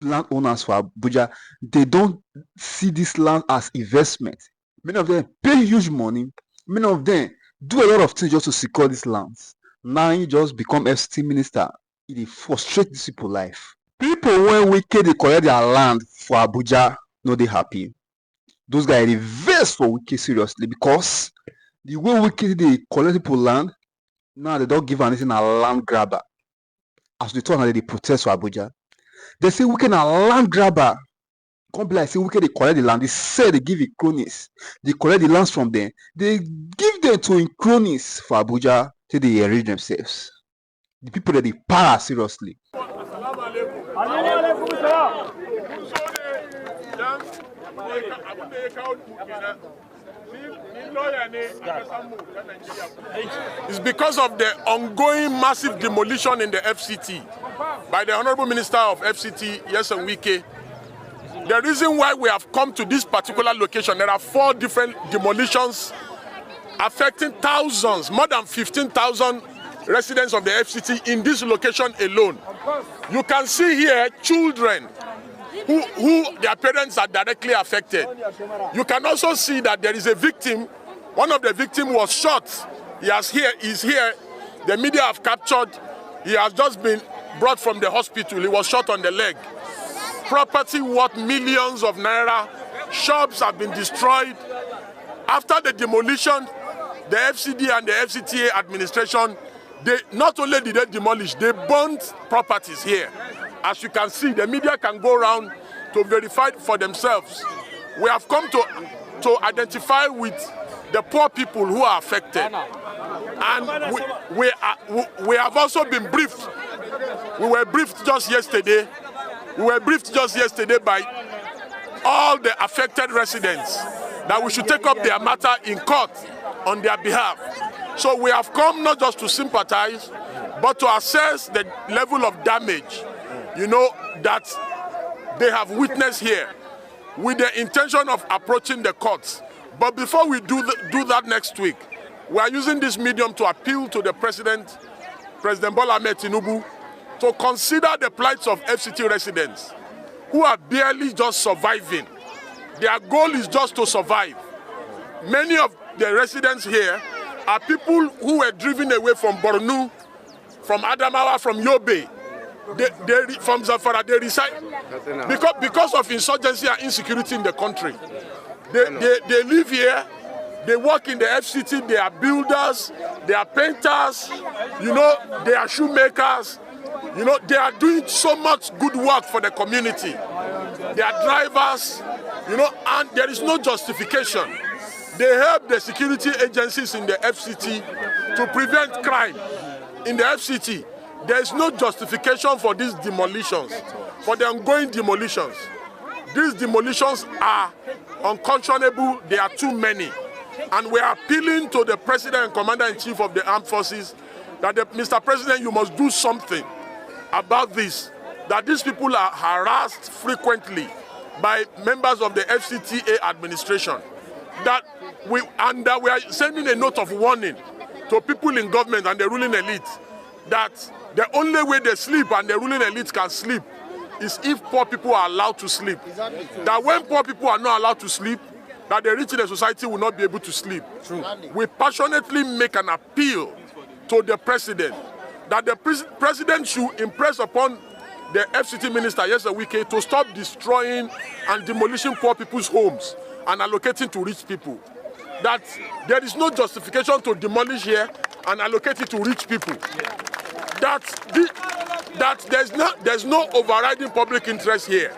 landowners for Abuja, they don't see this land as investment. Many of them pay huge money. Many of them do a lot of things just to secure these lands. Now you just become FCT minister. It frustrates these people life. People when Wike they collect their land for Abuja, no they happy. Those guys they vex for Wike seriously because the way Wike they collect people land, now they don't give anything a land grabber. As they turn they protest for Abuja. They say Wike a land grabber. Come be like say Wike they collect the land. They say they give it cronies. They collect the lands from them. They give them to cronies for Abuja till they arrange themselves. The people that they para seriously. It's because of the ongoing massive demolition in the FCT by the Honorable Minister of FCT, Nyesom Wike. The reason why we have come to this particular location, there are 4 different demolitions affecting thousands, more than 15,000 residents of the FCT in this location alone. You can see here children who their parents are directly affected. You can also see that there is a victim. One of the victims was shot. He's here. The media have captured. He has just been brought from the hospital. He was shot on the leg. Property worth millions of naira. Shops have been destroyed. After the demolition, the FCD and the FCTA administration, they not only did they demolish, they burnt properties here. As you can see, the media can go around to verify for themselves. We have come to identify with the poor people who are affected. And we have also been briefed. We were briefed just yesterday. By all the affected residents that we should take up their matter in court on their behalf. So we have come not just to sympathize, but to assess the level of damage, that they have witnessed here, with the intention of approaching the courts. But before we do that next week, we are using this medium to appeal to the President Bola Ahmed Tinubu, to consider the plights of FCT residents who are barely just surviving. Their goal is just to survive. Many of the residents here are people who were driven away from Borno, from Adamawa, from Yobe. From Zamfara, they reside because of insurgency and insecurity in the country. They live here, they work in the FCT, they are builders, they are painters, they are shoemakers, they are doing so much good work for the community. They are drivers, and there is no justification. They help the security agencies in the FCT to prevent crime in the FCT. There is no justification for these demolitions, for the ongoing demolitions. These demolitions are unconscionable. They are too many. And we are appealing to the President and Commander-in-Chief of the Armed Forces that, Mr. President, you must do something about this, that these people are harassed frequently by members of the FCTA administration. That we are sending a note of warning to people in government and the ruling elite that the only way they sleep and the ruling elite can sleep is if poor people are allowed to sleep. Exactly. That when poor people are not allowed to sleep, that the rich in the society will not be able to sleep. True. We passionately make an appeal to the president that the president should impress upon the FCT minister, Nyesom Wike, to stop destroying and demolishing poor people's homes and allocating to rich people. That there is no justification to demolish here and allocate it to rich people. That there's no overriding public interest here.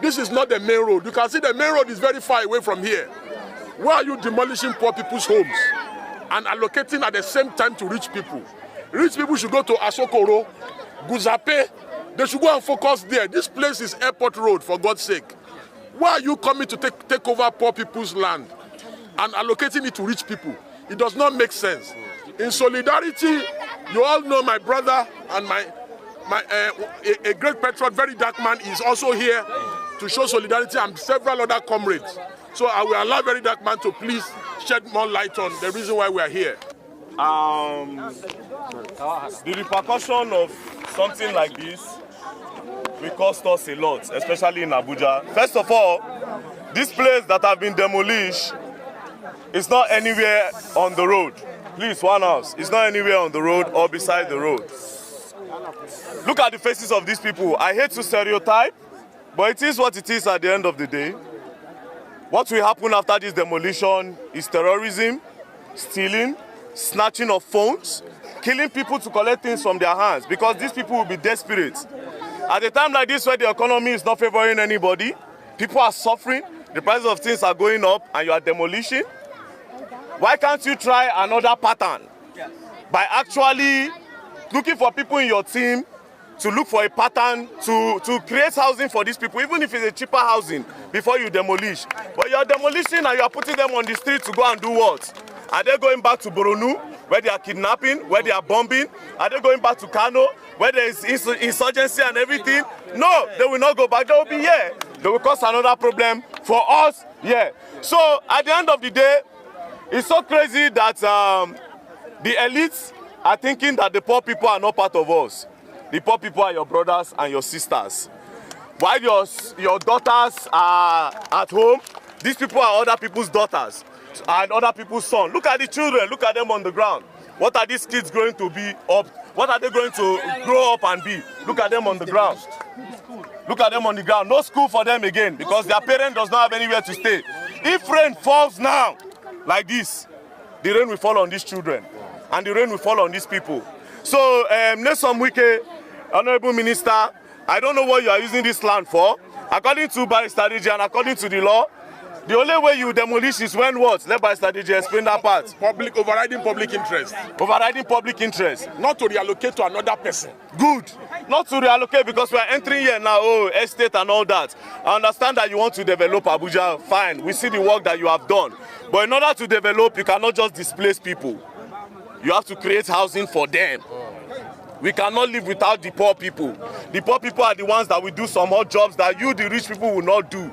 This is not the main road. You can see the main road is very far away from here. Why are you demolishing poor people's homes and allocating at the same time to rich people? Rich people should go to Asokoro, Guzape. They should go and focus there. This place is airport road, for God's sake. Why are you coming to take over poor people's land and allocating it to rich people? It does not make sense. In solidarity, you all know my brother and a great patriot, very dark man, is also here to show solidarity, and several other comrades. So I will allow very dark man to please shed more light on the reason why we are here. The repercussion of something like this will cost us a lot, especially in Abuja. First of all, this place that have been demolished is not anywhere on the road. Please, one house. It's not anywhere on the road or beside the road. Look at the faces of these people. I hate to stereotype, but it is what it is at the end of the day. What will happen after this demolition is terrorism, stealing, snatching of phones, killing people to collect things from their hands, because these people will be desperate. At a time like this where the economy is not favoring anybody, people are suffering, the prices of things are going up, and you are demolishing. Why can't you try another pattern by actually looking for people in your team to look for a pattern to create housing for these people, even if it's a cheaper housing, before you demolish. But you are demolishing and you are putting them on the street to go and do what? Are they going back to Boronu, where they are kidnapping, where they are bombing? Are they going back to Kano, where there is insurgency and everything? No, they will not go back. They will be here. They will cause another problem for us here. So at the end of the day, it's so crazy that the elites are thinking that the poor people are not part of us. The poor people are your brothers and your sisters. While your daughters are at home, these people are other people's daughters and other people's sons. Look at the children, look at them on the ground. What are these kids going to be up? What are they going to grow up and be? Look at them on the ground. Look at them on the ground. No school for them again because their parent does not have anywhere to stay. If rain falls now, like this, the rain will fall on these children and the rain will fall on these people. So, Nelson Wike, Honorable Minister, I don't know what you are using this land for. According to Barrister Deji and according to the law, the only way you demolish is when what? Let Barrister Deji explain that part. Overriding public interest. Overriding public interest. Not to reallocate to another person. Good. Not to reallocate because we are entering here now, estate and all that. I understand that you want to develop Abuja, fine. We see the work that you have done. But in order to develop, you cannot just displace people. You have to create housing for them. We cannot live without the poor people. The poor people are the ones that will do some odd jobs that you, the rich people, will not do.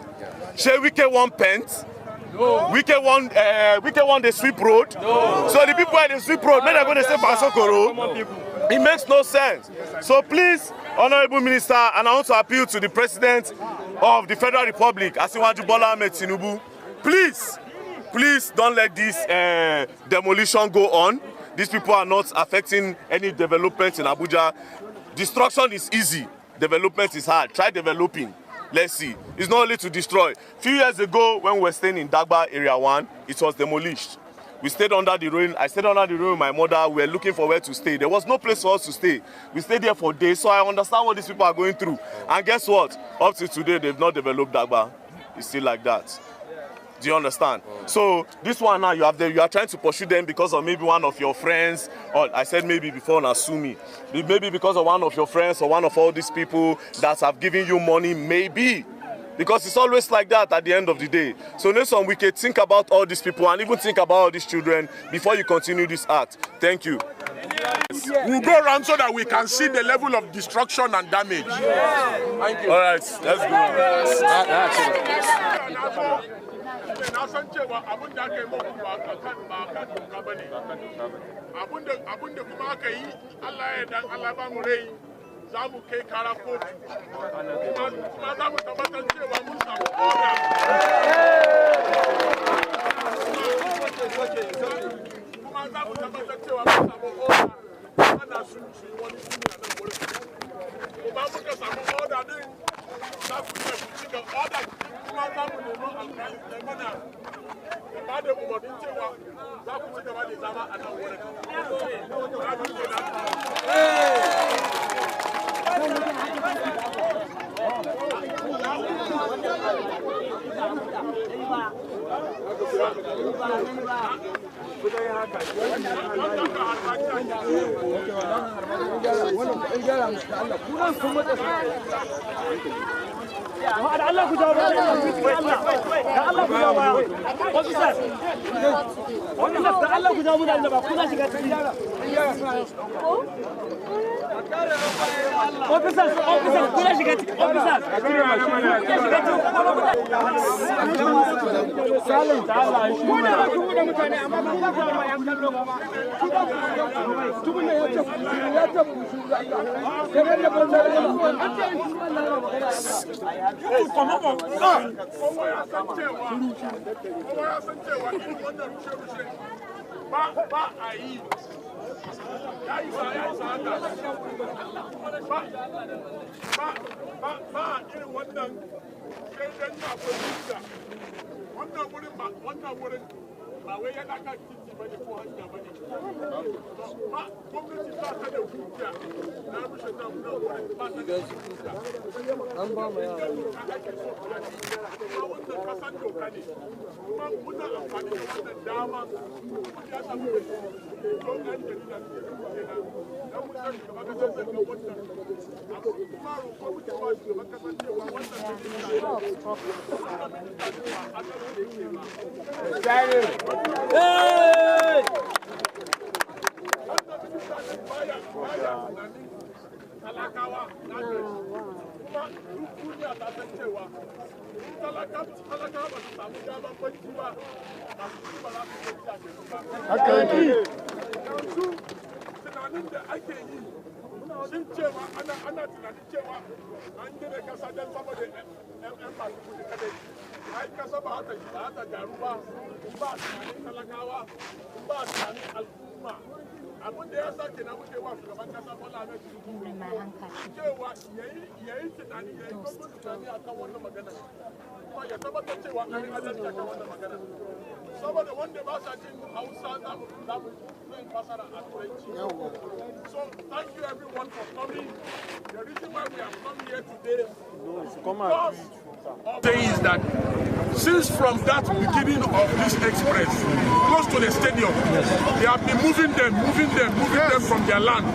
Shey Wike want pent? No. Wike want the sweep road? No. So the people at the sweep road, when they're going to say Pasokoro, it makes no sense. So please, Honorable Minister, and I want to appeal to the President of the Federal Republic, Asiwaju Bola Ahmed Tinubu, please don't let this demolition go on. These people are not affecting any development in Abuja. Destruction is easy. Development is hard. Try developing. Let's see. It's not only to destroy. A few years ago, when we were staying in Dagba Area 1, it was demolished. We stayed under the rain. I stayed under the rain with my mother. We were looking for where to stay. There was no place for us to stay. We stayed there for days, so I understand what these people are going through. And guess what? Up to today, they've not developed Dagba. It's still like that. Do you understand? So this one now, you are trying to pursue them because of maybe one of your friends, or I said maybe before, now sue me. Maybe because of one of your friends or one of all these people that have given you money, maybe. Because it's always like that at the end of the day. So Nelson Wike, think about all these people and even think about all these children before you continue this act. Thank you. We'll go around so that we can see the level of destruction and damage. Thank you. All right, let's go. So thank you everyone for coming. The reason why we have come here today is that since from that beginning of this express, close to the stadium, they have been moving them from their land.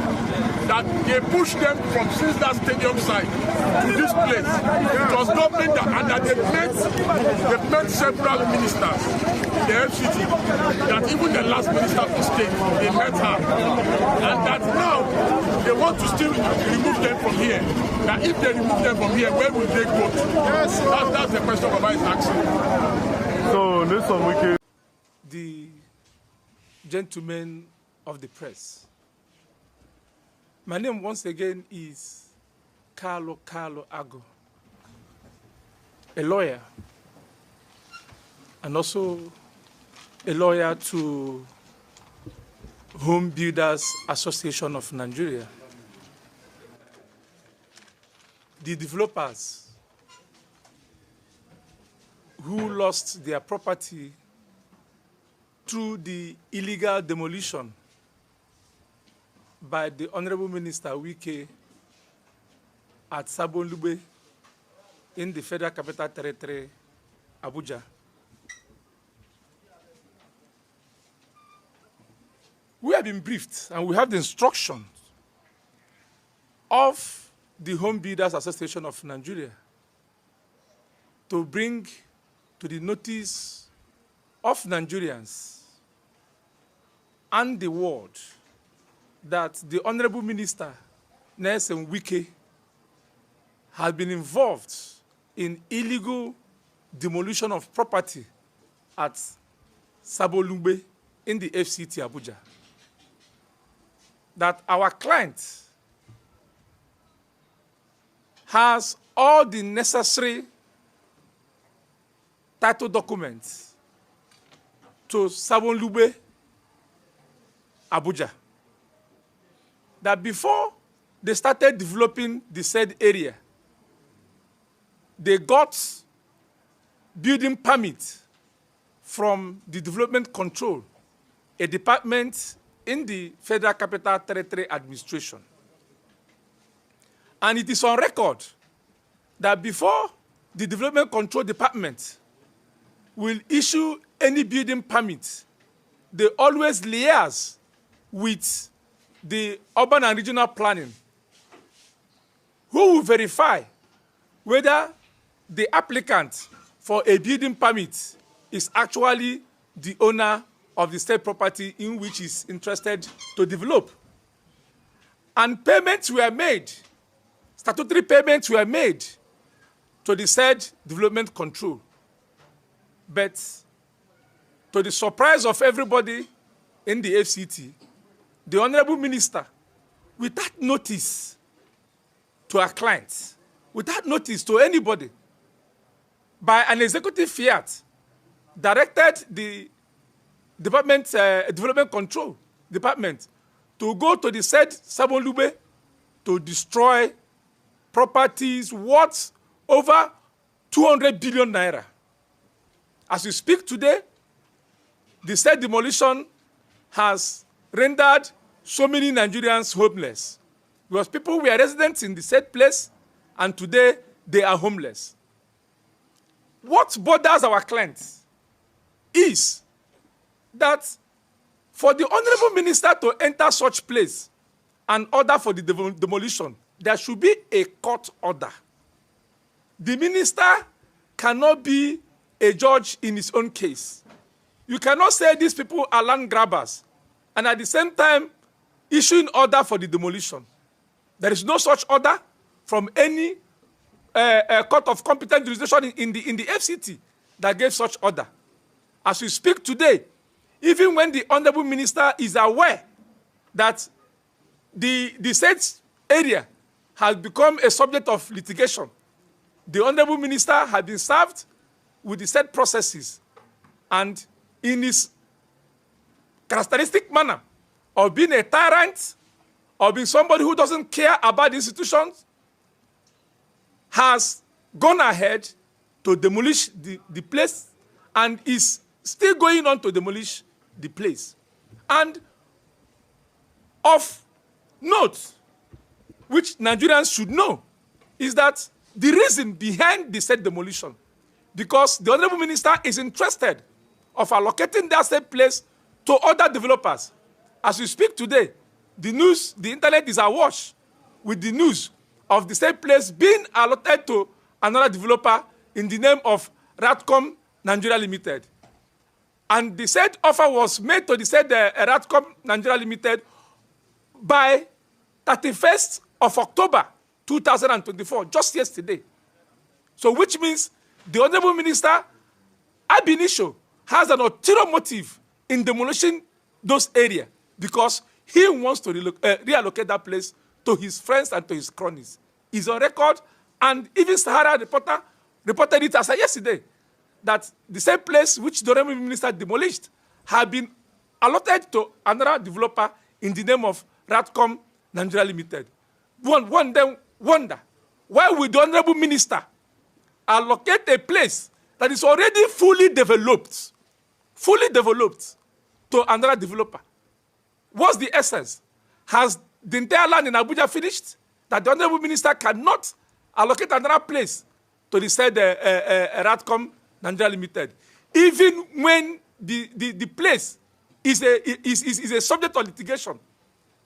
That they pushed them from since that stadium side to this place. It was government and that they met several ministers in the FCT, that even the last minister of state, they met her. And that now they want to still remove them from here. That if they remove them from here, where will they go to? Yes, that's the question Baba is asking. So, listen, Wike. The gentlemen of the press. My name once again is Carlo Ago, a lawyer, and also a lawyer to Home Builders Association of Nigeria. The developers who lost their property through the illegal demolition by the Honorable Minister Wike at Sabonlube in the Federal Capital Territory, Abuja. We have been briefed and we have the instructions of the Home Builders Association of Nigeria to bring to the notice of Nigerians and the world that the Honorable Minister, Nelson Wike, has been involved in illegal demolition of property at Sabolungbe in the FCT Abuja. That our client has all the necessary title documents to Sabolungbe, Abuja. That before they started developing the said area, they got building permit from the Development Control, a department in the Federal Capital Territory Administration. And it is on record that before the Development Control Department will issue any building permit, they always liaise with the urban and regional planning, who will verify whether the applicant for a building permit is actually the owner of the state property in which is interested to develop. And payments were made, statutory payments were made to the said development control. But to the surprise of everybody in the FCT, the Honorable Minister, without notice to our clients, without notice to anybody, by an executive fiat, directed the Development Control Department to go to the said Sabonlube to destroy properties worth over 200 billion naira. As we speak today, the said demolition has rendered so many Nigerians homeless because people were residents in the said place and today they are homeless. What bothers our clients is that for the Honorable Minister to enter such place and order for the demolition, there should be a court order. The minister cannot be a judge in his own case. You cannot say these people are land grabbers and at the same time issuing order for the demolition. There is no such order from any court of competent jurisdiction in the FCT that gave such order. As we speak today, even when the Honorable Minister is aware that the said area has become a subject of litigation, the Honorable Minister has been served with the said processes and in his characteristic manner of being a tyrant, or being somebody who doesn't care about the institutions, has gone ahead to demolish the place and is still going on to demolish the place. And of note, which Nigerians should know, is that the reason behind the said demolition, because the Honorable Minister is interested of allocating that said place to other developers. As we speak today, the news, the internet is awash with the news of the same place being allotted to another developer in the name of Ratcom Nigeria Limited. And the said offer was made to the said Ratcom Nigeria Limited by 31st of October 2024, just yesterday. So which means the Honorable Minister, ab initio, has an ulterior motive in demolishing those areas because he wants to reallocate that place to his friends and to his cronies. He's on record, and even Sahara reporter reported it as yesterday, that the same place which the Honorable Minister demolished had been allotted to another developer in the name of Ratcom Nigeria Limited. One then wonder, why would the Honorable Minister allocate a place that is already fully developed to another developer? What's the essence? Has the entire land in Abuja finished that the Honorable Minister cannot allocate another place to the said Ratcom Nigeria Limited, even when the place is a subject of litigation?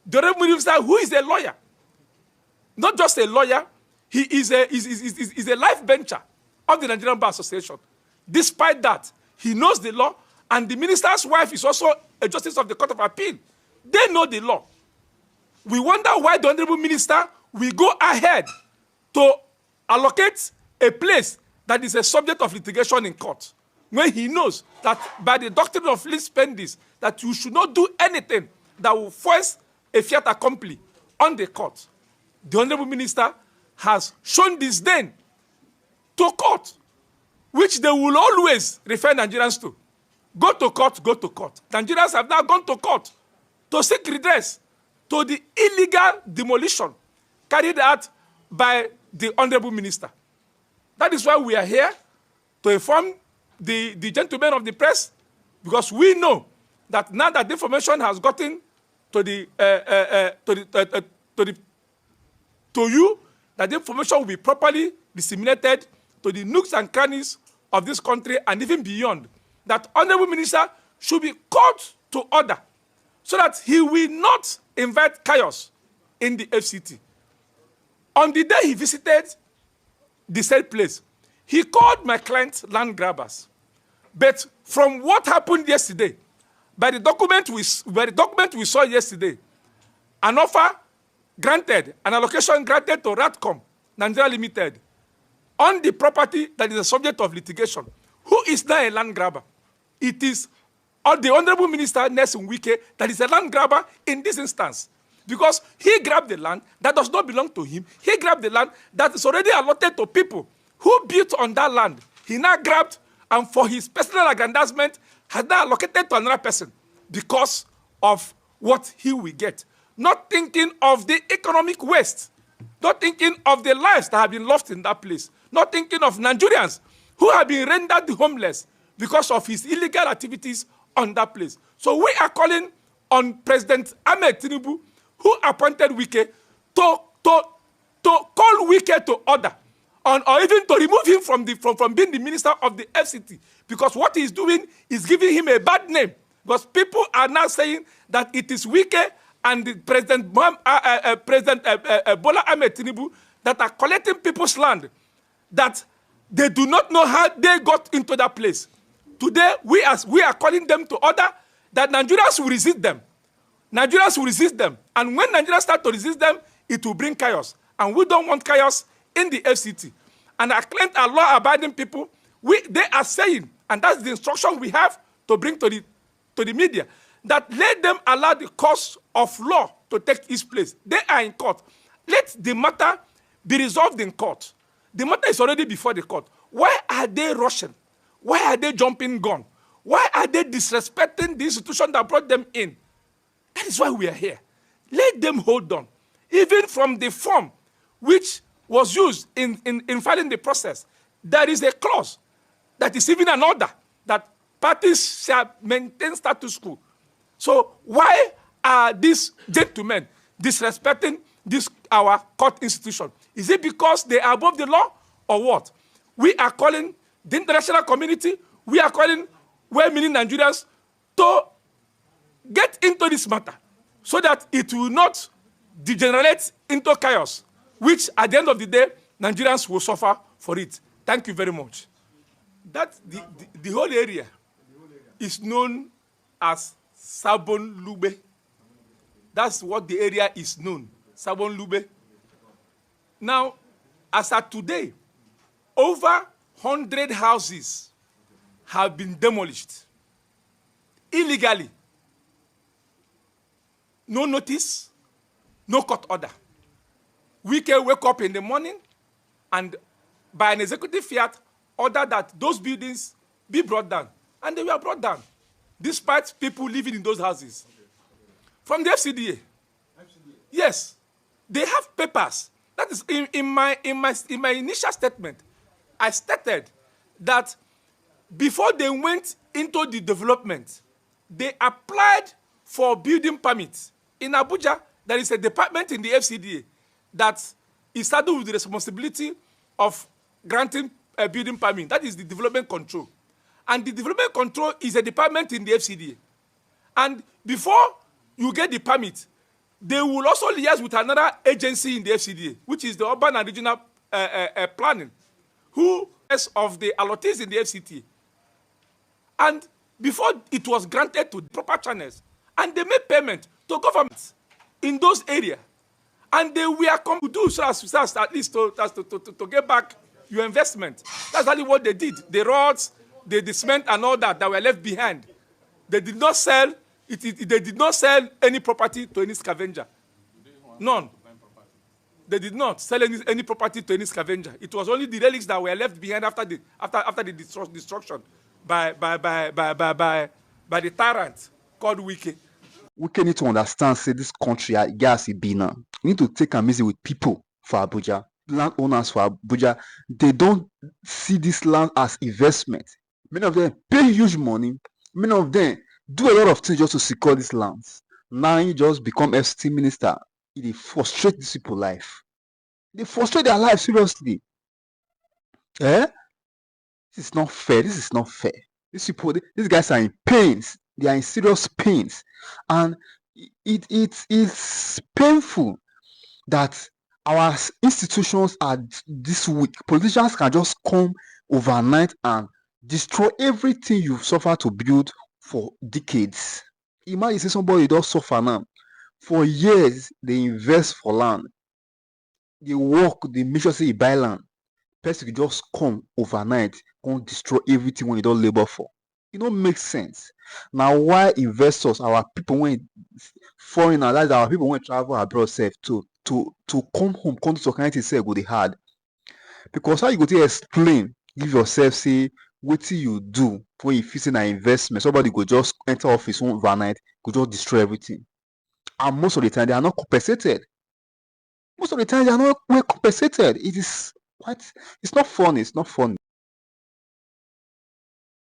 The Honorable Minister, who is a lawyer, not just a lawyer, he is a life bencher of the Nigerian Bar Association. Despite that, he knows the law, and the minister's wife is also a justice of the Court of Appeal. They know the law. We wonder why the Honorable Minister will go ahead to allocate a place that is a subject of litigation in court, when he knows that by the doctrine of lis pendis, that you should not do anything that will force a fiat accompli on the court. The Honorable Minister has shown disdain to court, which they will always refer Nigerians to. Go to court, go to court. Nigerians have now gone to court to seek redress to the illegal demolition carried out by the Honorable Minister. That is why we are here to inform the gentlemen of the press, because we know that now that the information has gotten to you, that the information will be properly disseminated to the nooks and crannies of this country and even beyond, that Honorable Minister should be called to order so that he will not invite chaos in the FCT. On the day he visited the said place, he called my clients land grabbers. But from what happened yesterday, by the document we saw yesterday, an offer granted, an allocation granted to Ratcom, Nigeria Limited, on the property that is the subject of litigation. Who is now a land grabber? It is the Honorable Minister Nelson Wike that is a land grabber in this instance. Because he grabbed the land that does not belong to him. He grabbed the land that is already allotted to people who built on that land. He now grabbed, and for his personal aggrandizement, has now allocated to another person because of what he will get. Not thinking of the economic waste. Not thinking of the lives that have been lost in that place. Not thinking of Nigerians who have been rendered homeless because of his illegal activities on that place. So we are calling on President Ahmed Tinubu, who appointed Wike, to call Wike to order, or even to remove him from being the minister of the FCT, because what he's doing is giving him a bad name. Because people are now saying that it is Wike and the President Bola Ahmed Tinubu that are collecting people's land, that they do not know how they got into that place. Today, we are calling them to order, that Nigerians will resist them. Nigerians will resist them. And when Nigerians start to resist them, it will bring chaos. And we don't want chaos in the FCT. And our client are law-abiding people. They are saying, and that's the instruction we have to bring to the media, that let them allow the course of law to take its place. They are in court. Let the matter be resolved in court. The matter is already before the court. Why are they rushing? Why are they jumping gun? Why are they disrespecting the institution that brought them in? That is why we are here. Let them hold on. Even from the form which was used in filing the process, there is a clause that is even an order that parties shall maintain status quo. So why are these gentlemen disrespecting our court institution? Is it because they are above the law or what? We are calling the international community, we are calling well-meaning Nigerians to get into this matter so that it will not degenerate into chaos, which at the end of the day, Nigerians will suffer for it. Thank you very much. The whole area is known as Sabon Lube. That's what the area is known, Sabon Lube. Now, as of today, over 100 houses have been demolished illegally. No notice, no court order. We can wake up in the morning and by an executive fiat order that those buildings be brought down. And they were brought down, despite people living in those houses. From the FCDA. Yes, they have papers. That is in my initial statement. I stated that before they went into the development, they applied for building permits. In Abuja, there is a department in the FCDA that is saddled with the responsibility of granting a building permit. That is the development control. And the development control is a department in the FCDA. And before you get the permit, they will also liaise with another agency in the FCDA, which is the Urban and Regional Planning, who is of the allottees in the FCT. And before it was granted to the proper channels, and they made payment to governments in those areas. And they were come to do so as at least to get back your investment. That's exactly what they did. The roads, the cement and all that were left behind. They did not sell they did not sell any property to any scavenger. None. They did not sell any property to any scavenger. It was only the relics that were left behind after the destruction by the tyrant called Wike. We need to understand, say this country, gas it be now. We need to take a meeting with people for Abuja, landowners for Abuja. They don't see this land as investment. Many of them pay huge money. Many of them do a lot of things just to secure these lands. Now you just become FCT minister. It frustrates these people's life. They frustrate their life seriously. Eh? This is not fair. This is not fair. These guys are in pains. They are in serious pains. And it's painful that our institutions are this weak. Politicians can just come overnight and destroy everything you've suffered to build for decades. Imagine say somebody does suffer now. For years they invest for land, they work, they make sure say you buy land. Person go just come overnight, come destroy everything when you don labor for. E no make sense. Na why investors, our people wey foreigners, that's our people wey travel abroad sef to come home come do some kind thing sef go dey hard. Because how you go take explain give yourself say wetin you do when you feel say na investment, somebody go just enter office one overnight go just destroy everything, and most of the time they are not compensated. Most of the time they are not well compensated. It is quite, it's not funny.